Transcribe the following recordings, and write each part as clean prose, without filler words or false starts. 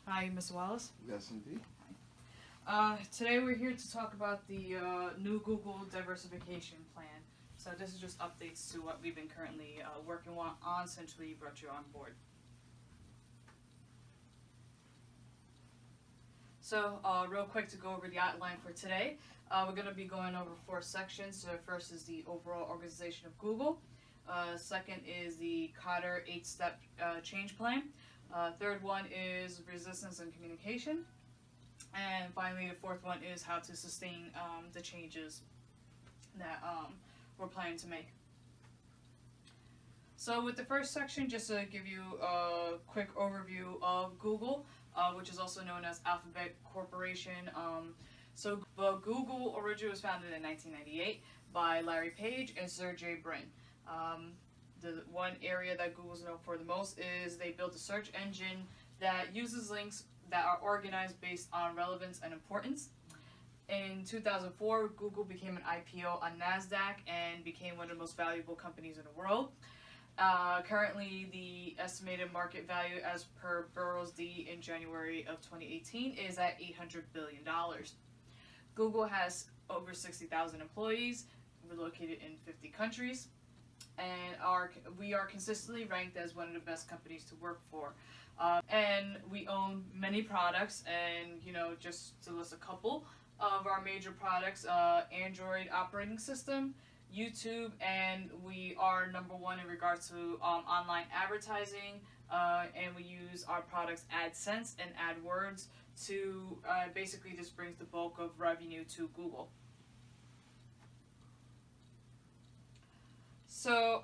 Hi, Ms. Wallace. Yes, indeed. Today we're here to talk about the new Google diversification plan. So this is just updates to what we've been currently working on since we brought you on board. So real quick to go over the outline for today, we're going to be going over 4 sections. So first is the overall organization of Google. Second is the Cotter 8-step change plan. Third one is resistance and communication. And finally, the fourth one is how to sustain the changes that we're planning to make. So with the first section, just to give you a quick overview of Google, which is also known as Alphabet Corporation. So Google originally was founded in 1998 by Larry Page and Sergey Brin. The one area that Google's known for the most is they built a search engine that uses links that are organized based on relevance and importance. In 2004, Google became an IPO on NASDAQ and became one of the most valuable companies in the world. Currently, the estimated market value as per Burroughs D in January of 2018 is at $800 billion. Google has over 60,000 employees. We're located in 50 countries. And we are consistently ranked as one of the best companies to work for. And we own many products, and just to list a couple of our major products, Android operating system, YouTube, and we are number 1 in regards to online advertising, and we use our products AdSense and AdWords to basically just brings the bulk of revenue to Google. So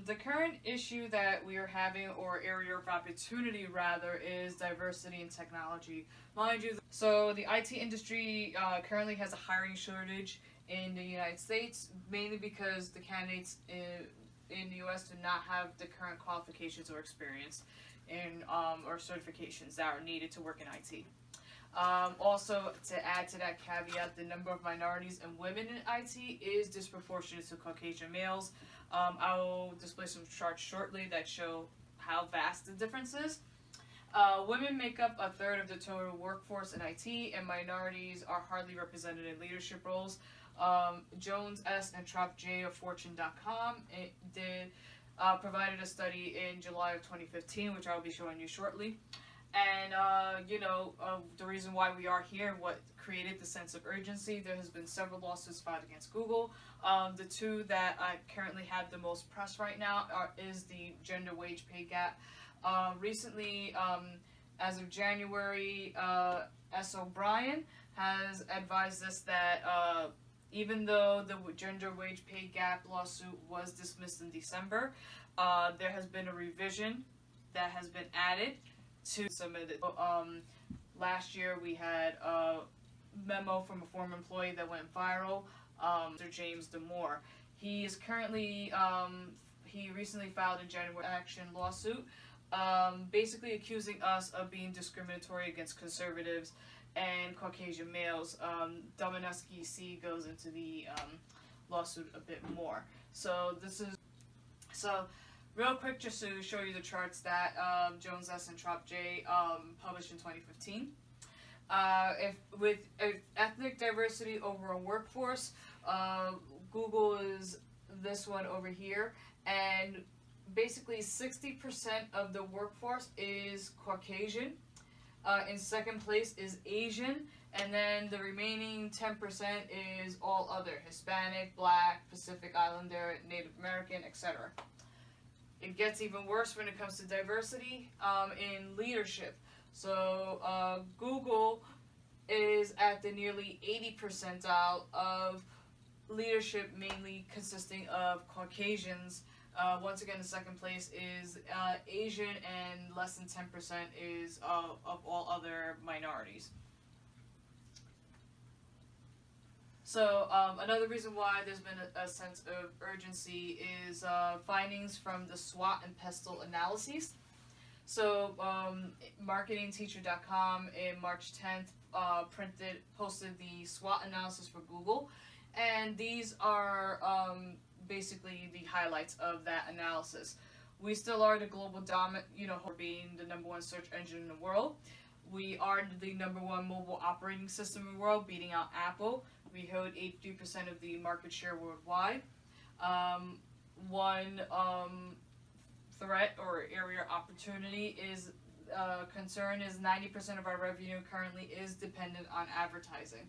the current issue that we are having, or area of opportunity rather, is diversity in technology. Mind you, so the IT industry currently has a hiring shortage in the United States, mainly because the candidates in the US do not have the current qualifications or experience in or certifications that are needed to work in IT. Also, to add to that caveat, the number of minorities and women in IT is disproportionate to Caucasian males. I will display some charts shortly that show how vast the difference is. Women make up a third of the total workforce in IT, and minorities are hardly represented in leadership roles. Jones S. and Trop J. of Fortune.com provided a study in July of 2015, which I will be showing you shortly. And, the reason why we are here and what created the sense of urgency, there has been several lawsuits filed against Google. The 2 that I currently have the most press right now is the gender wage pay gap. Recently, as of January, S. O'Brien has advised us that even though the gender wage pay gap lawsuit was dismissed in December, there has been a revision that has been added to submit it. Last year we had a memo from a former employee that went viral, Mr. James Damore. He is currently, he recently filed a January action lawsuit, basically accusing us of being discriminatory against conservatives and Caucasian males. Domineski C goes into the lawsuit a bit more. Real quick, just to show you the charts that Jones S. and Trop J. Published in 2015. With ethnic diversity over a workforce, Google is this one over here, and basically 60% of the workforce is Caucasian. In second place is Asian, and then the remaining 10% is all other: Hispanic, Black, Pacific Islander, Native American, etc. It gets even worse when it comes to diversity in leadership. So Google is at the nearly 80th percentile of leadership, mainly consisting of Caucasians. Once again, the second place is Asian, and less than 10% is of all other minorities. So another reason why there's been a sense of urgency is findings from the SWOT and PESTLE analyses. So marketingteacher.com in March 10th posted the SWOT analysis for Google, and these are basically the highlights of that analysis. We still are the global dominant, for being the #1 search engine in the world. We are the #1 mobile operating system in the world, beating out Apple. We hold 83% of the market share worldwide. One threat or area opportunity is concern is 90% of our revenue currently is dependent on advertising.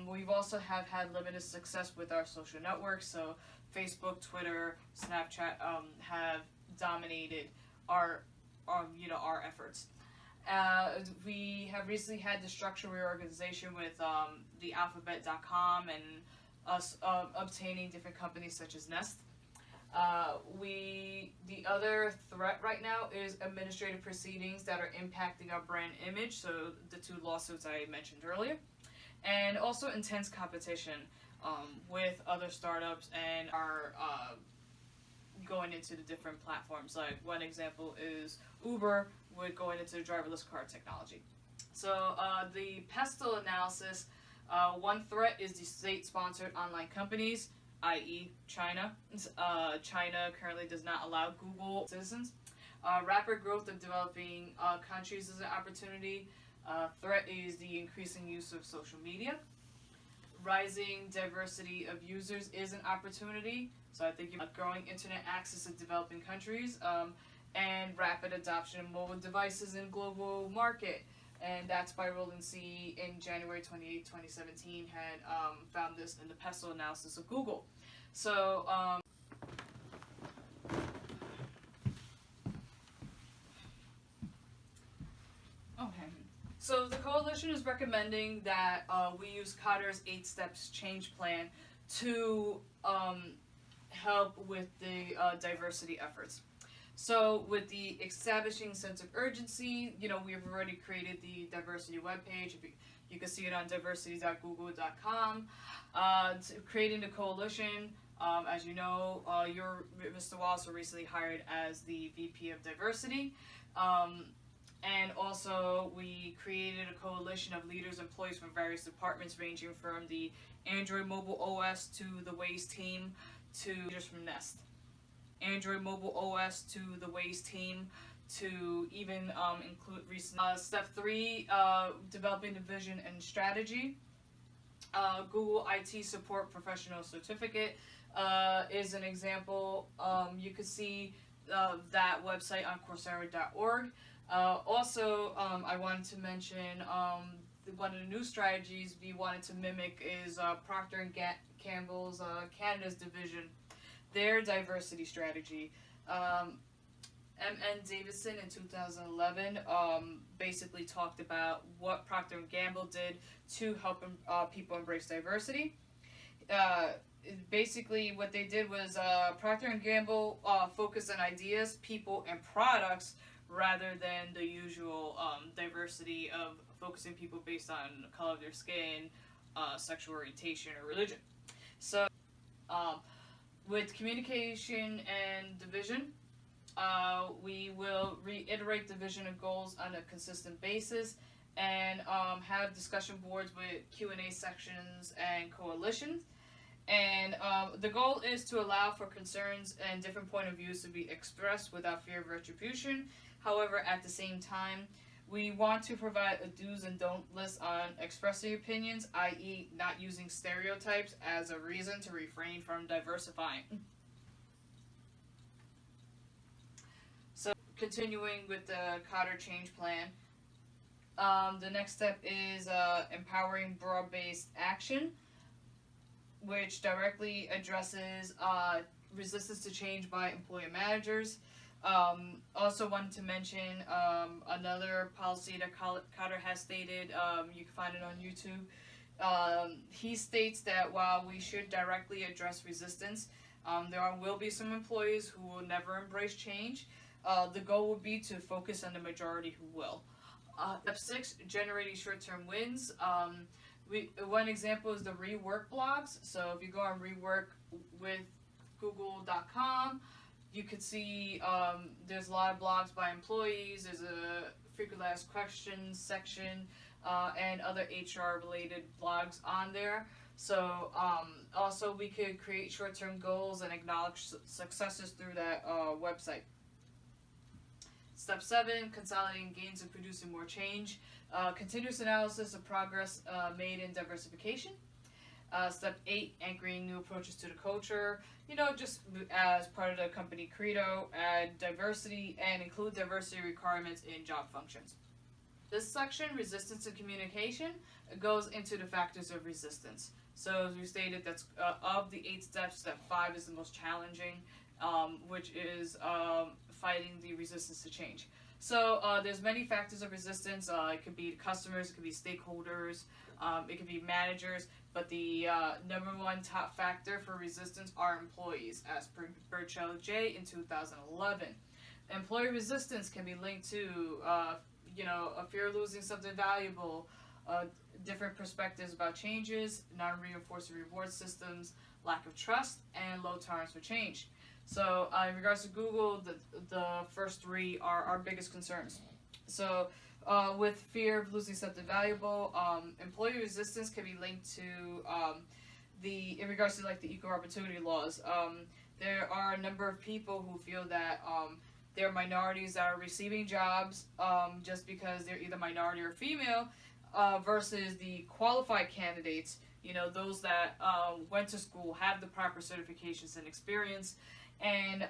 We've also have had limited success with our social networks, so Facebook, Twitter, Snapchat have dominated our efforts. We have recently had the structural reorganization with the alphabet.com and us obtaining different companies such as Nest. The other threat right now is administrative proceedings that are impacting our brand image, so the 2 lawsuits I mentioned earlier, and also intense competition with other startups and our going into the different platforms. Like one example is Uber with going into driverless car technology. So the pestle analysis, one threat is the state-sponsored online companies, i.e. China. China currently does not allow Google citizens. Rapid growth of developing countries is an opportunity. Threat is the increasing use of social media. Rising diversity of users is an opportunity. So I think growing internet access in developing countries, and rapid adoption of mobile devices in global market. And that's by Roland C. in January 28, 2017 had found this in the pestle analysis of Google. So So the coalition is recommending that we use Cotter's 8 steps change plan to help with the diversity efforts. So with the establishing sense of urgency, we've already created the diversity webpage. You can see it on diversity.google.com. Creating the coalition, as you know, Mr. Wallace was recently hired as the VP of Diversity. And also, we created a coalition of leaders and employees from various departments, ranging from the Android mobile OS to the Waze team to leaders from Nest. Android mobile OS to the Waze team to even include recent step 3, developing the vision and strategy. Google IT support professional certificate is an example. You could see that website on Coursera.org. Also, I wanted to mention one of the new strategies we wanted to mimic is Procter & Gamble's Canada's division, their diversity strategy. M.N. Davidson in 2011 basically talked about what Procter & Gamble did to help people embrace diversity. Basically, what they did was Procter & Gamble focused on ideas, people, and products rather than the usual diversity of focusing people based on the color of their skin, sexual orientation, or religion. So, with communication and division, we will reiterate the vision and goals on a consistent basis and have discussion boards with Q&A sections and coalitions. And the goal is to allow for concerns and different point of views to be expressed without fear of retribution. However, at the same time, we want to provide a do's and don't list on expressing opinions, i.e. not using stereotypes as a reason to refrain from diversifying. So, continuing with the Cotter Change Plan, the next step is empowering broad-based action, which directly addresses resistance to change by employer managers. Also wanted to mention another policy that Cotter has stated, you can find it on YouTube. He states that while we should directly address resistance, there will be some employees who will never embrace change. The goal would be to focus on the majority who will. Step 6, generating short-term wins. One example is the rework blogs. So if you go on rework with google.com, you could see there's a lot of blogs by employees. There's a frequently asked questions section and other HR related blogs on there. So also we could create short-term goals and acknowledge successes through that website. Step 7, consolidating gains and producing more change. Continuous analysis of progress made in diversification. Step 8, anchoring new approaches to the culture. Just as part of the company credo, add diversity and include diversity requirements in job functions. This section, resistance and communication, goes into the factors of resistance. So as we stated, that's of the 8 steps, step 5 is the most challenging, which is fighting the resistance to change. So there's many factors of resistance. It could be customers, it could be stakeholders, it could be managers, but the number one top factor for resistance are employees, as per Birchall J in 2011. Employee resistance can be linked to a fear of losing something valuable, different perspectives about changes, non-reinforcing reward systems, lack of trust, and low tolerance for change. So in regards to Google, the first 3 are our biggest concerns. So with fear of losing something valuable, employee resistance can be linked to in regards to the equal opportunity laws. There are a number of people who feel that there are minorities that are receiving jobs just because they're either minority or female, versus the qualified candidates, those that went to school, have the proper certifications and experience. And,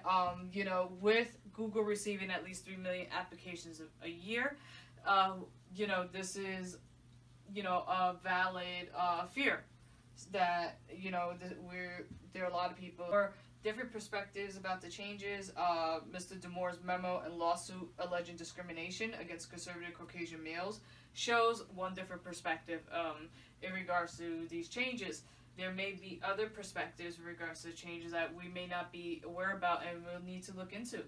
with Google receiving at least 3 million applications a year, this is, a valid fear that, there are a lot of people or different perspectives about the changes. Mr. Damore's memo and lawsuit alleging discrimination against conservative Caucasian males shows one different perspective in regards to these changes. There may be other perspectives in regards to changes that we may not be aware about and we'll need to look into.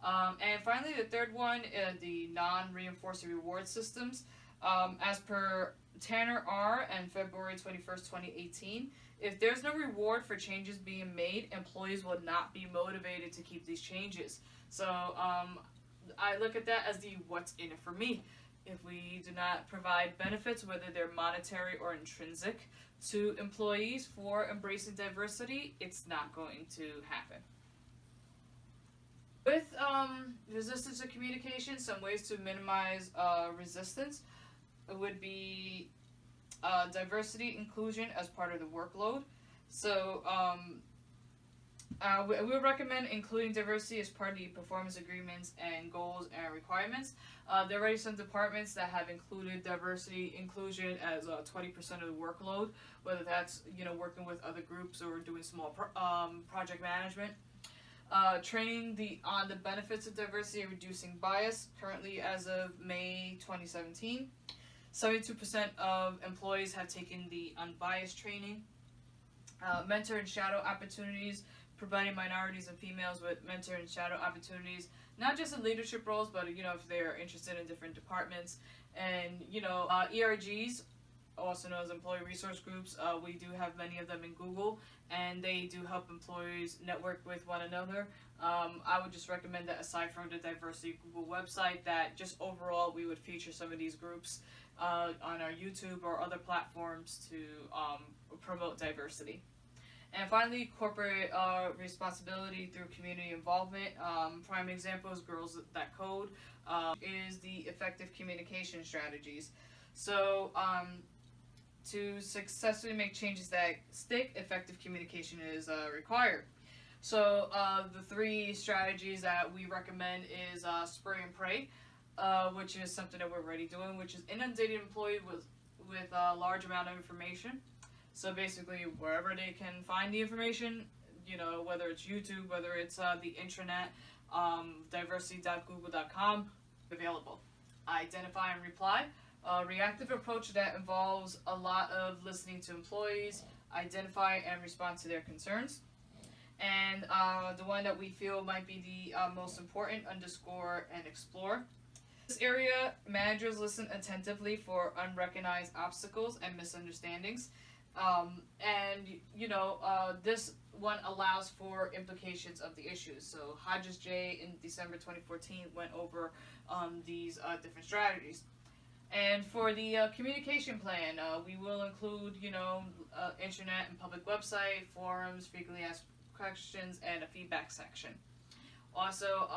And finally, the third one, the non-reinforcing reward systems. As per Tanner R. and February 21st, 2018, if there's no reward for changes being made, employees will not be motivated to keep these changes. So I look at that as the what's in it for me. If we do not provide benefits, whether they're monetary or intrinsic, to employees for embracing diversity, it's not going to happen. With resistance to communication, some ways to minimize resistance would be diversity inclusion as part of the workload. So we would recommend including diversity as part of the performance agreements and goals and requirements. There are already some departments that have included diversity inclusion as 20% of the workload, whether that's working with other groups or doing small project management. Training on the benefits of diversity and reducing bias. Currently, as of May 2017, 72% of employees have taken the unbiased training. Mentor and shadow opportunities, providing minorities and females with mentor and shadow opportunities, not just in leadership roles, but if they're interested in different departments. And ERGs, also known as employee resource groups, we do have many of them in Google, and they do help employees network with one another. I would just recommend that aside from the diversity Google website, that just overall we would feature some of these groups on our YouTube or other platforms to promote diversity. And finally, corporate responsibility through community involvement. Prime example is Girls That Code, is the effective communication strategies. So to successfully make changes that stick, effective communication is required. So the 3 strategies that we recommend is spray and pray, which is something that we're already doing, which is inundating employees with a large amount of information. So basically, wherever they can find the information, whether it's YouTube, whether it's the intranet, diversity.google.com, available. Identify and reply. Reactive approach that involves a lot of listening to employees, identify and respond to their concerns. And the one that we feel might be the most important, underscore and explore. This area, managers listen attentively for unrecognized obstacles and misunderstandings. This one allows for implications of the issues. So Hodges J in December 2014 went over these different strategies. And for the communication plan, we will include, internet and public website, forums, frequently asked questions, and a feedback section. Also,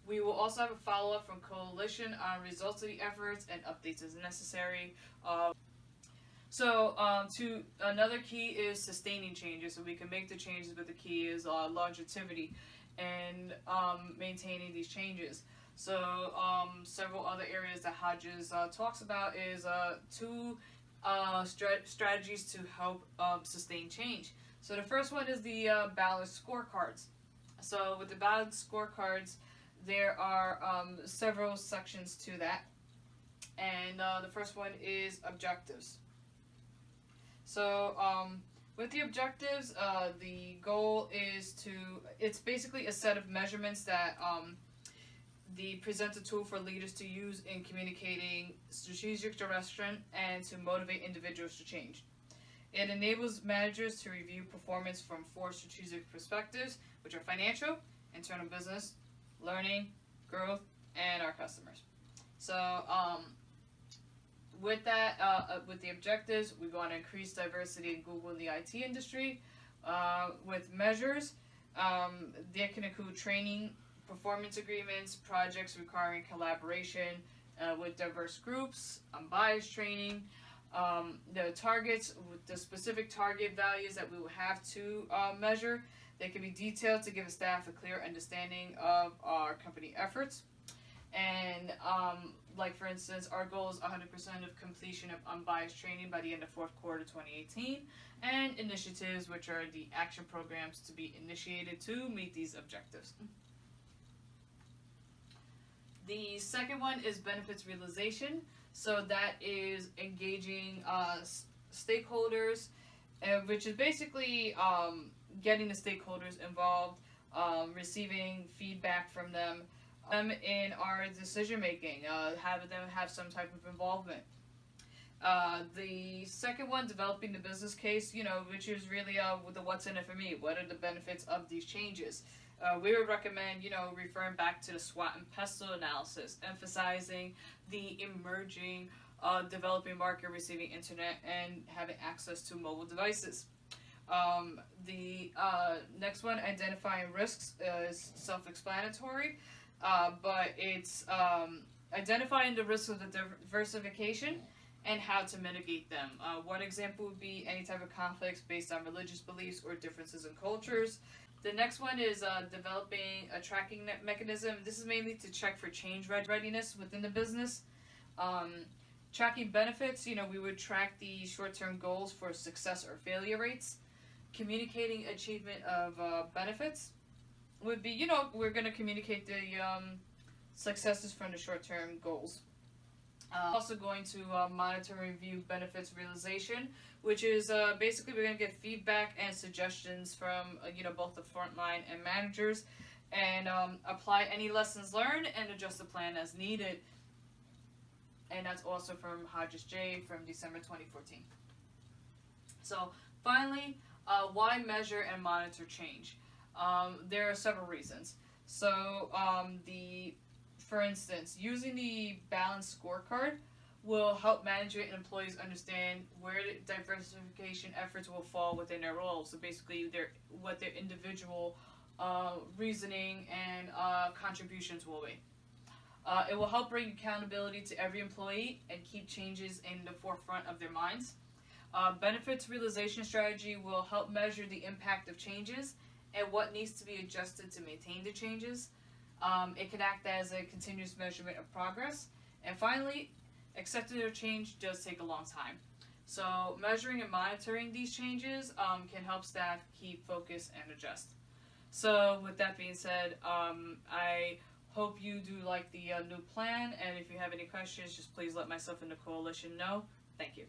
We will also have a follow-up from Coalition on results of the efforts and updates as necessary. To another key is sustaining changes, so we can make the changes, but the key is longevity and maintaining these changes. So several other areas that Hodges talks about is two strategies to help sustain change. So the first one is the balanced scorecards. So with the balanced scorecards, there are several sections to that, and the first one is objectives. So with the objectives, the goal is it's basically a set of measurements that the presenter tool for leaders to use in communicating strategic direction and to motivate individuals to change. It enables managers to review performance from 4 strategic perspectives, which are financial, internal business, learning, growth, and our customers. So with that, with the objectives, we want to increase diversity in Google and the IT industry. With measures, they can include training, performance agreements, projects requiring collaboration with diverse groups, unbiased training. The targets, with the specific target values that we will have to measure, they can be detailed to give a staff a clear understanding of our company efforts. And like for instance, our goal is 100% of completion of unbiased training by the end of 4th quarter 2018, and initiatives, which are the action programs to be initiated to meet these objectives. The second one is benefits realization. So that is engaging stakeholders, which is basically getting the stakeholders involved, receiving feedback from them in our decision making, having them have some type of involvement. The second one, developing the business case, which is really the what's in it for me. What are the benefits of these changes? We would recommend, referring back to the SWOT and PESTEL analysis, emphasizing the emerging developing market receiving internet and having access to mobile devices. The next one, identifying risks, is self-explanatory, but it's identifying the risks of the diversification and how to mitigate them. One example would be any type of conflicts based on religious beliefs or differences in cultures. The next one is developing a tracking mechanism. This is mainly to check for change readiness within the business. Tracking benefits, we would track the short-term goals for success or failure rates. Communicating achievement of benefits would be, we're going to communicate the successes from the short-term goals. Also going to monitor and review benefits realization, which is basically we're going to get feedback and suggestions from both the frontline and managers, and apply any lessons learned and adjust the plan as needed. And that's also from Hodges J from December 2014. So finally, why measure and monitor change? There are several reasons. So for instance, using the balanced scorecard will help management and employees understand where the diversification efforts will fall within their roles. So basically, what their individual reasoning and contributions will be. It will help bring accountability to every employee and keep changes in the forefront of their minds. Benefits realization strategy will help measure the impact of changes and what needs to be adjusted to maintain the changes. It can act as a continuous measurement of progress. And finally, accepting a change does take a long time. So measuring and monitoring these changes can help staff keep focus and adjust. So with that being said, I hope you do like the new plan, and if you have any questions, just please let myself and the coalition know. Thank you.